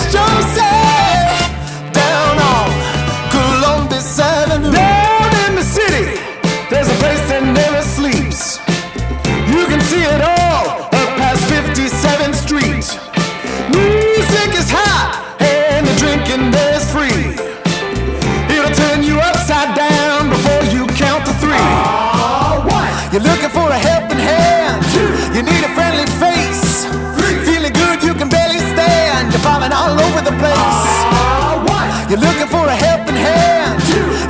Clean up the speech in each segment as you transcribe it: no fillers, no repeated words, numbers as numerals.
Miss Josie down on Columbus Avenue. Down in the city, there's a place that never sleeps. You can see it all up past 57th Street. Music is hot and the drinking there's free. It'll turn you upside down before you count to three. You're looking for a helping hand, you need a friendly face. Feeling good, you can barely stand, you're falling all over the place. You're looking for a helping hand,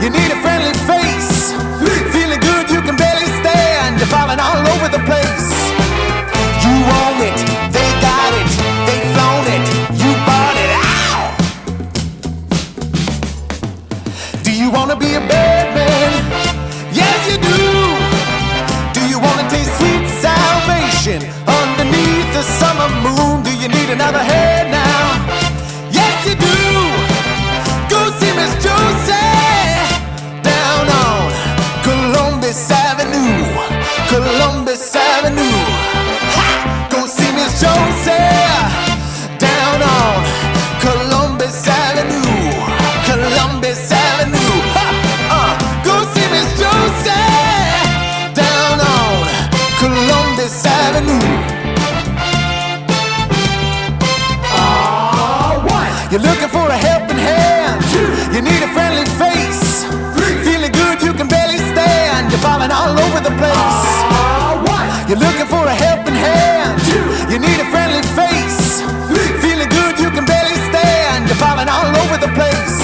you need a friendly face. Feeling good, you can barely stand, you're falling all over the place. You own it, they got it, they flown it, you bought it. Ow! Do you wanna be a bad man? Yes you do. Do you wanna taste sweet salvation underneath the summer moon? Do you need another head now? Yes you do. Go see Miss Josie down on Columbus Avenue. Columbus Avenue. Ha! Go see Miss Josie down on Columbus Avenue. Columbus Avenue. Ha! Go see Miss Josie down on Columbus Avenue. You're looking for a helping hand, you need a friendly face. Feeling good, you can barely stand, you're falling all over the place. You're looking for a helping hand, you need a friendly face. Feeling good, you can barely stand, you're falling all over the place.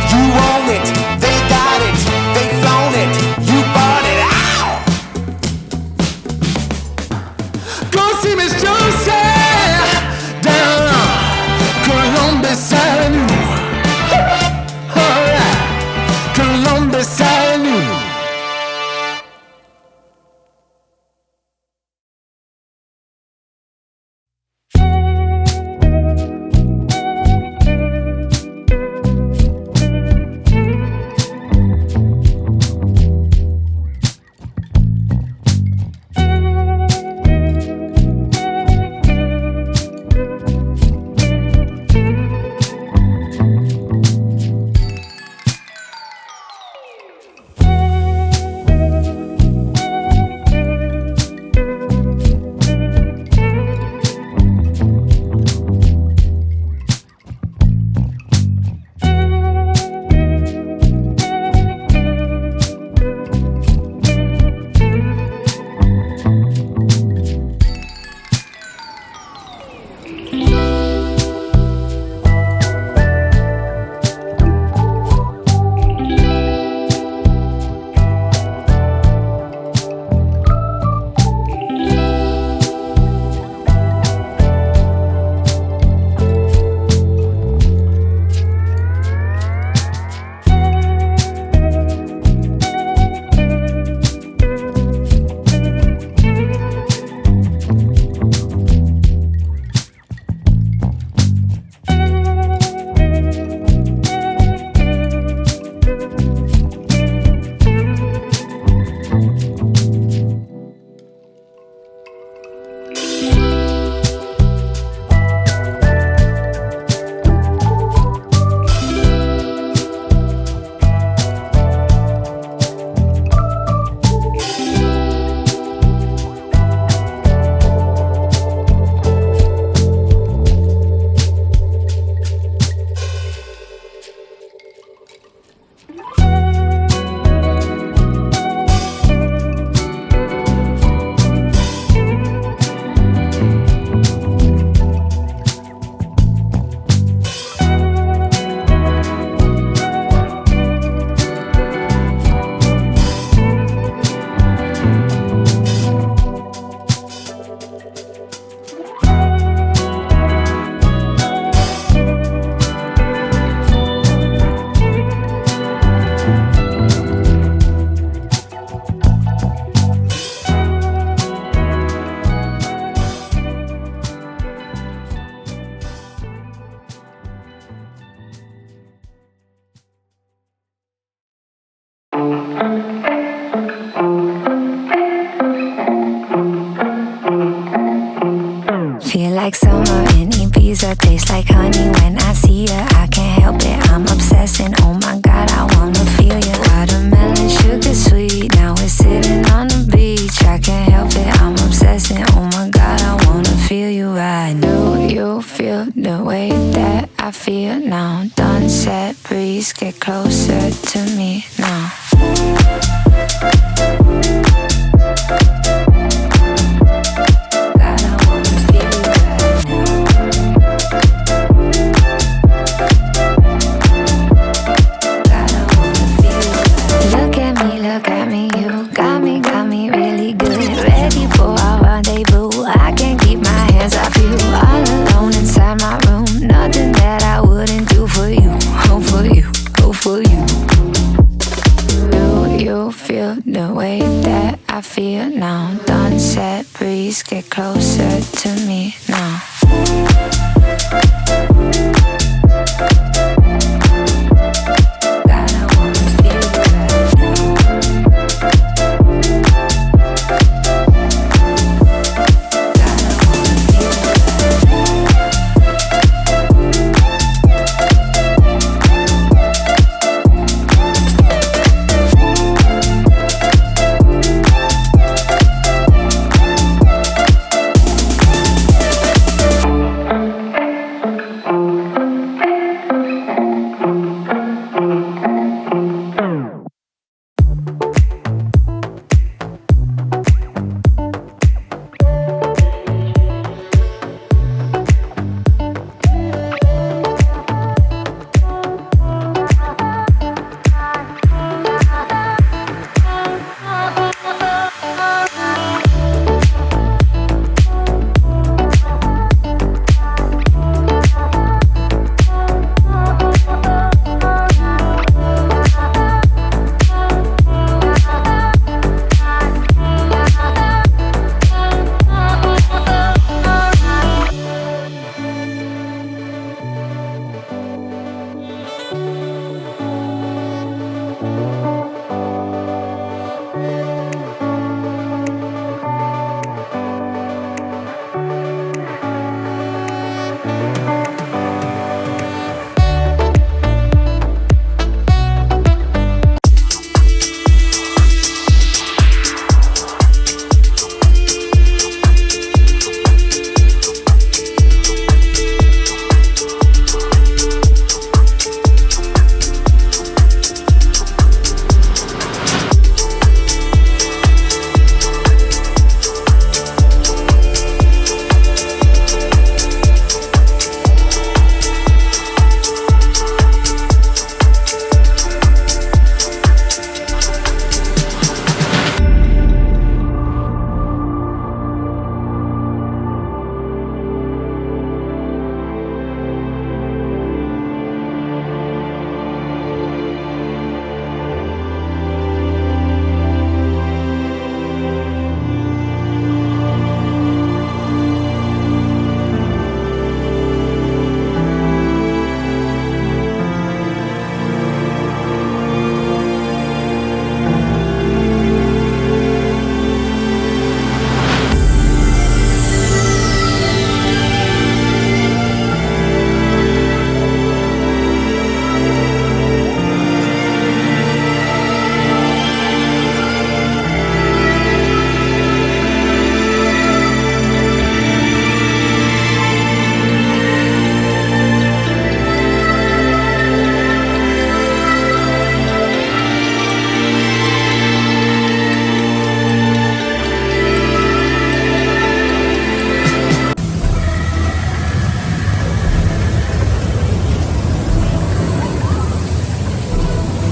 You own it, they got it, they flown it, you bought it. Ow! Go see Miss Josie down on Columbus Avenue. Alright, Columbus Avenue. Feel like summer in Ibiza. her, tastes like honey when I see her. I can't help it, I'm obsessing. Oh my God, I wanna feel you. Watermelon, sugar sweet, now we're sitting on the beach. I can't help it, I'm obsessing. Oh my God, I wanna feel you right now. Do you feel the way that I feel now? Sunset breeze, get closer to me now. The way that I feel now. Sunset breeze, get closer to me